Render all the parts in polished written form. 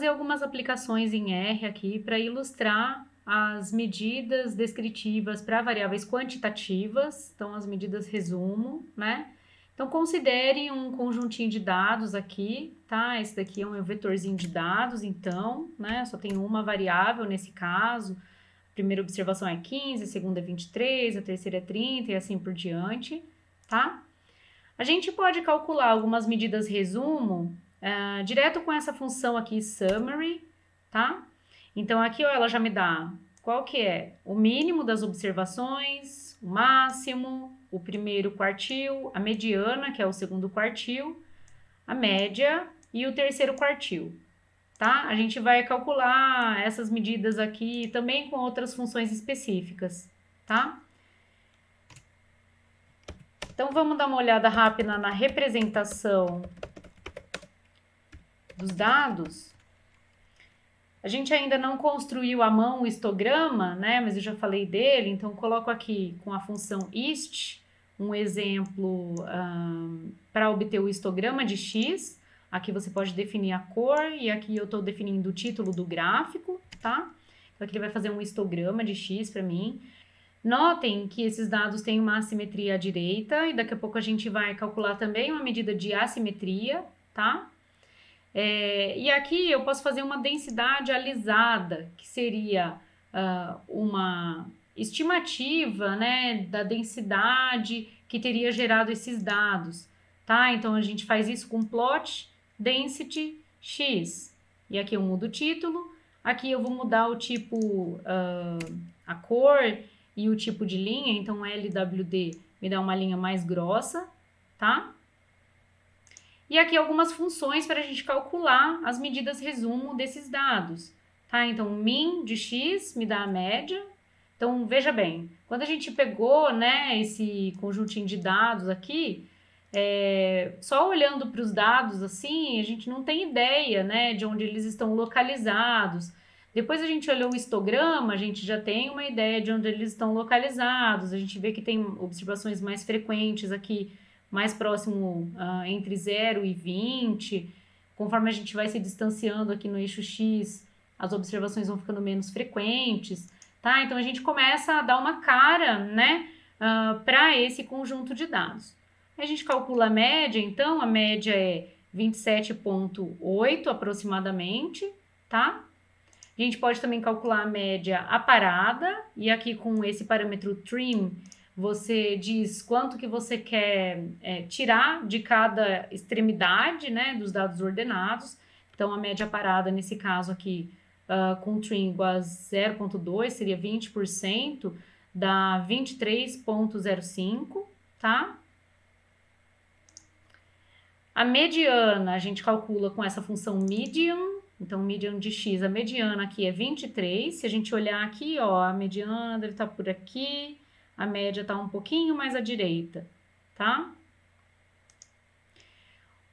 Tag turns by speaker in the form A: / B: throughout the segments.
A: fazer algumas aplicações em R aqui para ilustrar as medidas descritivas para variáveis quantitativas, então as medidas resumo, né? Então, considere um conjuntinho de dados aqui, tá? Esse daqui é um vetorzinho de dados, então, né? Só tem uma variável nesse caso. A primeira observação é 15, a segunda é 23, a terceira é 30 e assim por diante, tá? A gente pode calcular algumas medidas resumo direto com essa função aqui, summary, tá? Então, aqui ó, ela já me dá qual que é o mínimo das observações, o máximo, o primeiro quartil, a mediana, que é o segundo quartil, a média e o terceiro quartil, tá? A gente vai calcular essas medidas aqui também com outras funções específicas, tá? Então, vamos dar uma olhada rápida na representação dos dados. A gente ainda não construiu à mão o histograma, né? Mas eu já falei dele, então coloco aqui com a função ist um exemplo para obter o histograma de x. Aqui você pode definir a cor e aqui eu estou definindo o título do gráfico, tá? Então aqui ele vai fazer um histograma de x para mim. Notem que esses dados têm uma assimetria à direita e daqui a pouco a gente vai calcular também uma medida de assimetria, tá? E aqui eu posso fazer uma densidade alisada, que seria uma estimativa, né, da densidade que teria gerado esses dados, tá? Então, a gente faz isso com plot density x. E aqui eu mudo o título, aqui eu vou mudar o tipo, a cor e o tipo de linha, então LWD me dá uma linha mais grossa, tá? E aqui algumas funções para a gente calcular as medidas resumo desses dados, tá? Então, min de x me dá a média. Então, veja bem, quando a gente pegou, né, esse conjuntinho de dados aqui, só olhando para os dados assim, a gente não tem ideia, né, de onde eles estão localizados. Depois a gente olhou o histograma, a gente já tem uma ideia de onde eles estão localizados. A gente vê que tem observações mais frequentes aqui, mais próximo entre 0 e 20. Conforme a gente vai se distanciando aqui no eixo X, as observações vão ficando menos frequentes, tá? Então, a gente começa a dar uma cara, né, para esse conjunto de dados. A gente calcula a média, então, a média é 27,8 aproximadamente, tá? A gente pode também calcular a média aparada, e aqui com esse parâmetro trim, você diz quanto que você quer tirar de cada extremidade, né, dos dados ordenados. Então, a média parada, nesse caso aqui, com trim igual a 0,2, seria 20%, dá 23,05, tá? A mediana, a gente calcula com essa função median. Então, median de x, a mediana aqui é 23. Se a gente olhar aqui, ó, a mediana deve estar por aqui. A média está um pouquinho mais à direita, tá?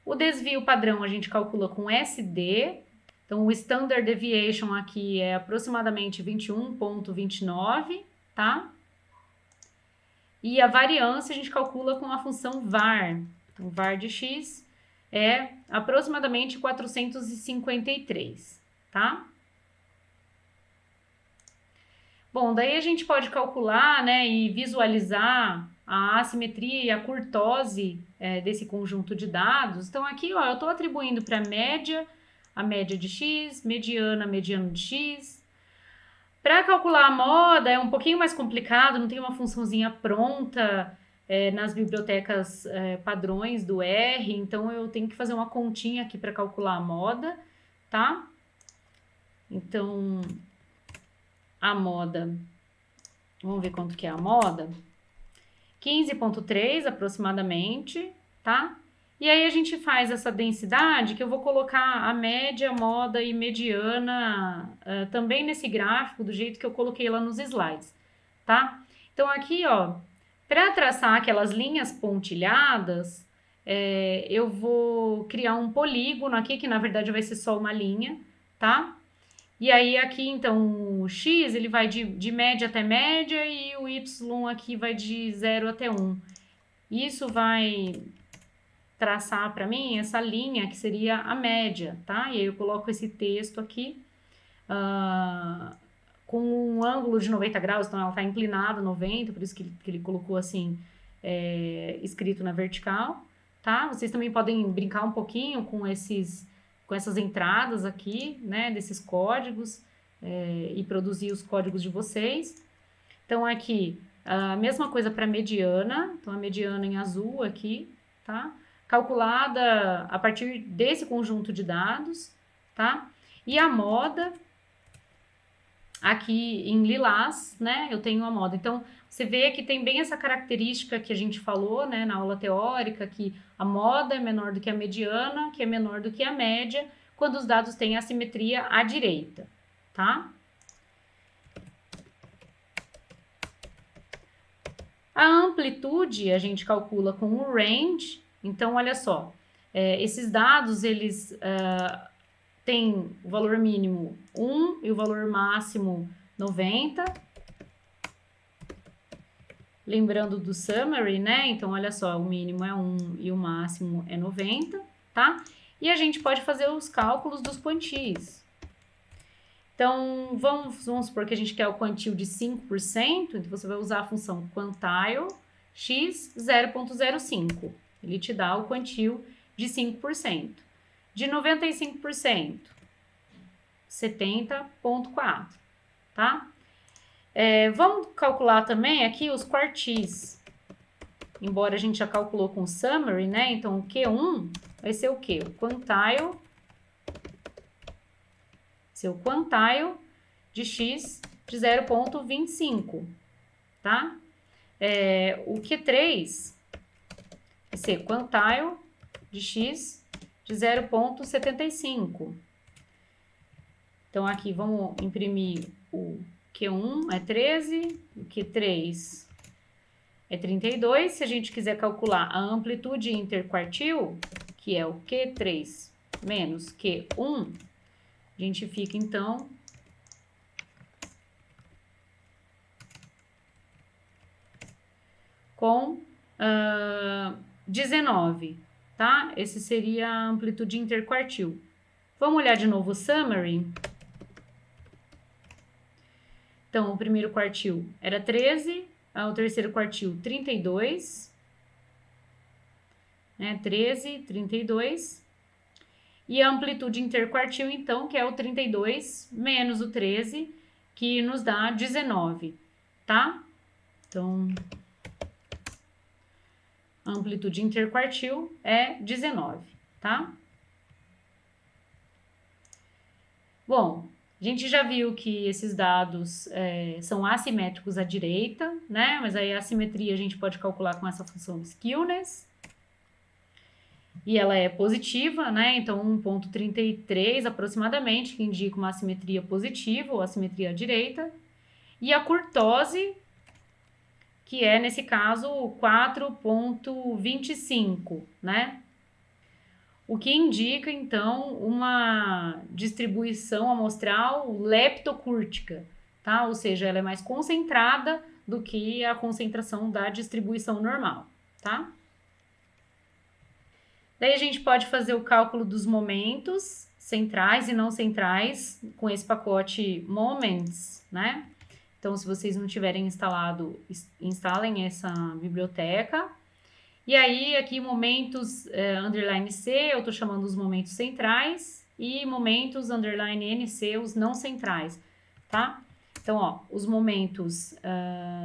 A: O desvio padrão a gente calcula com SD. Então, o standard deviation aqui é aproximadamente 21,29, tá? E a variância a gente calcula com a função var. Então, var de x é aproximadamente 453, tá? Bom, daí a gente pode calcular, né, e visualizar a assimetria e a curtose desse conjunto de dados. Então, aqui, ó, eu estou atribuindo para a média de x, mediana, mediano de x. Para calcular a moda é um pouquinho mais complicado, não tem uma funçãozinha pronta nas bibliotecas padrões do R, então eu tenho que fazer uma continha aqui para calcular a moda, tá? Então, a moda, vamos ver quanto que é a moda, 15,3 aproximadamente, tá? E aí a gente faz essa densidade que eu vou colocar a média, moda e mediana também nesse gráfico, do jeito que eu coloquei lá nos slides, tá? Então aqui, ó, para traçar aquelas linhas pontilhadas, eu vou criar um polígono aqui, que na verdade vai ser só uma linha, tá? E aí aqui, então, o x, ele vai de média até média e o y aqui vai de 0 até 1. Isso vai traçar para mim essa linha que seria a média, tá? E aí eu coloco esse texto aqui com um ângulo de 90 graus, então ela está inclinada 90, por isso que ele colocou assim, escrito na vertical, tá? Vocês também podem brincar um pouquinho com essas entradas aqui, né, desses códigos, e produzir os códigos de vocês. Então, aqui, a mesma coisa para mediana, então a mediana em azul aqui, tá? Calculada a partir desse conjunto de dados, tá? E a moda, aqui em lilás, né? Eu tenho a moda. Então, você vê que tem bem essa característica que a gente falou, né, na aula teórica, que a moda é menor do que a mediana, que é menor do que a média, quando os dados têm assimetria à direita, tá? A amplitude a gente calcula com o range. Então, olha só, esses dados, eles têm o valor mínimo 1 e o valor máximo 90. Lembrando do summary, né? Então, olha só, o mínimo é 1 e o máximo é 90, tá? E a gente pode fazer os cálculos dos quantis. Então, vamos supor que a gente quer o quantil de 5%, então você vai usar a função quantile x 0,05. Ele te dá o quantil de 5%. De 95%, 70,4, tá? Vamos calcular também aqui os quartis. Embora a gente já calculou com o summary, né? Então, o Q1 vai ser o quê? O quantile, seu quantile de x de 0,25, tá? O Q3 vai ser quantile de x de 0,75. Então, aqui vamos imprimir o Q1 é 13, o Q3 é 32. Se a gente quiser calcular a amplitude interquartil, que é o Q3 menos Q1, a gente fica, então, com 19, tá? Esse seria a amplitude interquartil. Vamos olhar de novo o summary. Então, o primeiro quartil era 13, o terceiro quartil 32, né? 13, 32. E a amplitude interquartil, então, que é o 32 menos o 13, que nos dá 19, tá? Então, a amplitude interquartil é 19, tá? Bom, a gente já viu que esses dados são assimétricos à direita, né? Mas aí a assimetria a gente pode calcular com essa função skewness. E ela é positiva, né? Então, 1,33 aproximadamente, que indica uma assimetria positiva ou assimetria à direita. E a kurtose, que é, nesse caso, 4,25, né? O que indica, então, uma distribuição amostral leptocúrtica, tá? Ou seja, ela é mais concentrada do que a concentração da distribuição normal, tá? Daí a gente pode fazer o cálculo dos momentos centrais e não centrais com esse pacote moments, né? Então, se vocês não tiverem instalado, instalem essa biblioteca. E aí, aqui, momentos underline C, eu tô chamando os momentos centrais, e momentos underline NC, os não centrais, tá? Então, ó, os momentos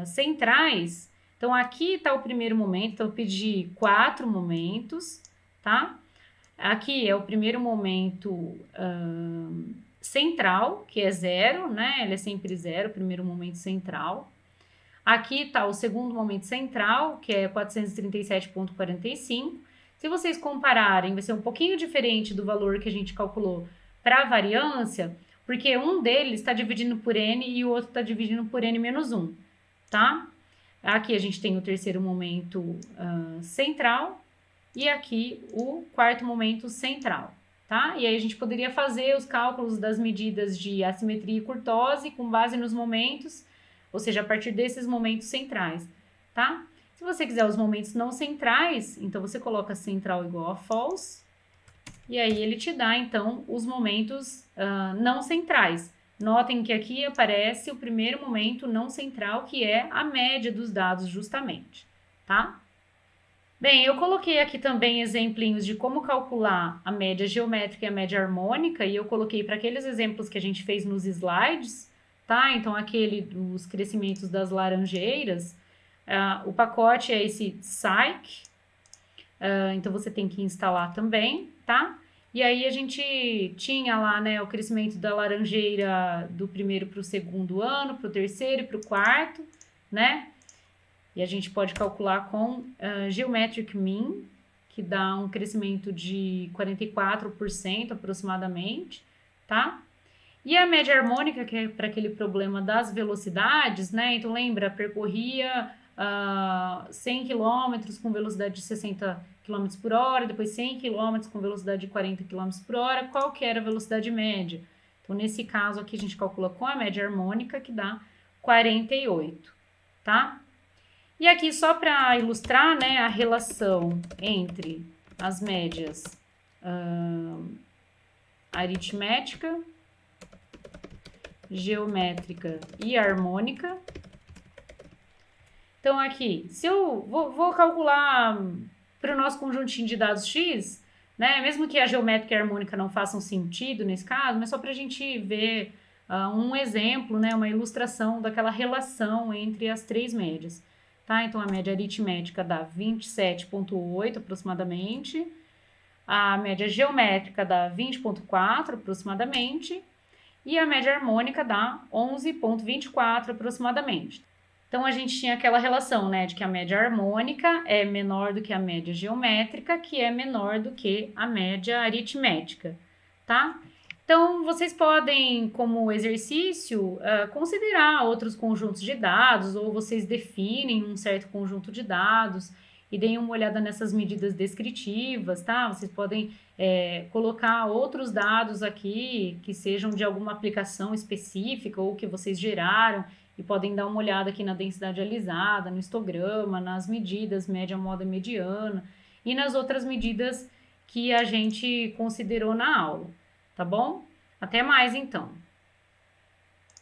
A: centrais, então aqui tá o primeiro momento, então eu pedi 4 momentos, tá? Aqui é o primeiro momento central, que é 0, né? Ele é sempre 0, o primeiro momento central. Aqui está o segundo momento central, que é 437,45. Se vocês compararem, vai ser um pouquinho diferente do valor que a gente calculou para a variância, porque um deles está dividindo por n e o outro está dividindo por n menos 1, tá? Aqui a gente tem o terceiro momento central e aqui o quarto momento central, tá? E aí a gente poderia fazer os cálculos das medidas de assimetria e kurtose com base nos momentos, ou seja, a partir desses momentos centrais, tá? Se você quiser os momentos não centrais, então você coloca central igual a false, e aí ele te dá, então, os momentos não centrais. Notem que aqui aparece o primeiro momento não central, que é a média dos dados, justamente, tá? Bem, eu coloquei aqui também exemplinhos de como calcular a média geométrica e a média harmônica, e eu coloquei para aqueles exemplos que a gente fez nos slides, tá? Então, aquele dos crescimentos das laranjeiras, o pacote é esse psych, então você tem que instalar também, tá? E aí a gente tinha lá, né, o crescimento da laranjeira do primeiro para o segundo ano, para o terceiro e para o quarto, né? E a gente pode calcular com Geometric Mean, que dá um crescimento de 44% aproximadamente, tá? E a média harmônica, que é para aquele problema das velocidades, né? Então lembra, percorria 100 km com velocidade de 60 km por hora, depois 100 km com velocidade de 40 km por hora, qual que era a velocidade média? Então, nesse caso aqui, a gente calcula com a média harmônica, que dá 48, tá? E aqui, só para ilustrar, né, a relação entre as médias aritmética, geométrica e harmônica. Então, aqui, se eu vou calcular para o nosso conjuntinho de dados X, né, mesmo que a geométrica e a harmônica não façam sentido nesse caso, mas só para a gente ver um exemplo, né, uma ilustração daquela relação entre as três médias. Tá? Então, a média aritmética dá 27,8 aproximadamente, a média geométrica dá 20,4 aproximadamente, e a média harmônica dá 11,24 aproximadamente. Então, a gente tinha aquela relação, né, de que a média harmônica é menor do que a média geométrica, que é menor do que a média aritmética, tá? Então, vocês podem, como exercício, considerar outros conjuntos de dados, ou vocês definem um certo conjunto de dados e deem uma olhada nessas medidas descritivas, tá? Vocês podem colocar outros dados aqui que sejam de alguma aplicação específica ou que vocês geraram e podem dar uma olhada aqui na densidade alisada, no histograma, nas medidas média, moda e mediana e nas outras medidas que a gente considerou na aula, tá bom? Até mais então!